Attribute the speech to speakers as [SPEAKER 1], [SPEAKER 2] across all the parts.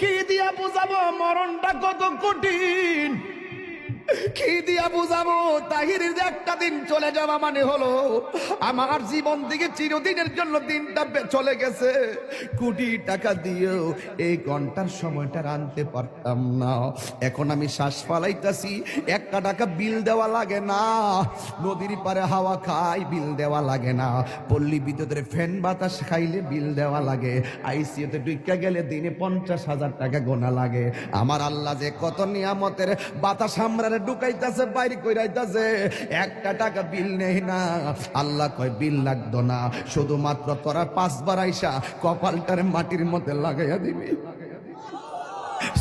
[SPEAKER 1] কি দিয়া বুঝাবো মরণটা কত কঠিন, কি দিয়া বুঝাবো? তাহিরের যে একটা দিন চলে যাওয়া মানে হলো আমার জীবন থেকে চিরদিনের জন্য দিনটা চলে গেছে। কোটি টাকা দিয়েও এই ঘন্টার সময়টা আনতে পারতাম না। এখন আমি শ্বাস ফালাইতাছি, 1 টাকা বিল দেওয়া লাগে না। নদীর পারে হাওয়া খাই, বিল দেওয়া লাগে না। পল্লী বিদ্যুতের ফ্যান বাতাস খাইলে বিল দেওয়া লাগে। আইসিইউতে ঢুকা গেলে দিনে 50,000 টাকা গোনা লাগে। আমার আল্লাহ যে কত নিয়ামতের বাতাস আমরা ঢুকাইতেছে, বাইরে কইরাইতেছে, 1 টাকা বিল নেই না। আল্লাহ কয় বিল লাগতো না, শুধুমাত্র তোরা 5 বার আইসা কপালটার মাটির মধ্যে লাগাইয়া দিবি।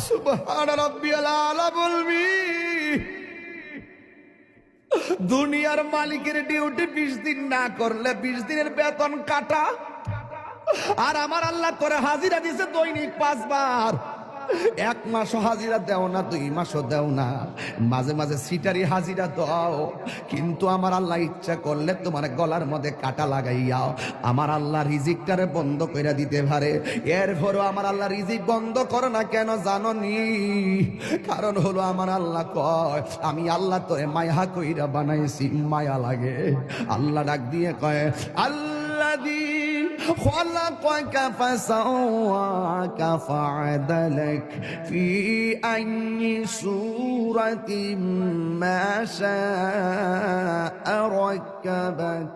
[SPEAKER 1] সুবহান রাব্বিয়াল আলা বলবি। দুনিয়ার মালিকের ডিউটি 20 দিন না করলে 20 দিনের বেতন কাটা। আর আমার আল্লাহ তোরে হাজিরা দিছে দৈনিক 5 বার। 1 মাসও হাজিরা দেও না, 2 মাসও দেও না, মাঝে মাঝে সিটারি হাজিরা দাও। কিন্তু আমার আল্লাহ ইচ্ছা করলে তোমার গলার মধ্যে কাটা লাগাইয়াও আমার আল্লাহ রিজিকটারে বন্ধ কইরা দিতে পারে। এরপরও আমার আল্লাহ রিজিক বন্ধ করে না কেন জানো নি? কারণ হলো আমার আল্লাহ কয় আমি আল্লাহ তোরে মায়া কইরা বানাইছি, মায়া লাগে। আল্লাহ ডাক দিয়ে কয় আল্লাযী خلقك فسواك فعدلك في أي سورة ما شاء ركبك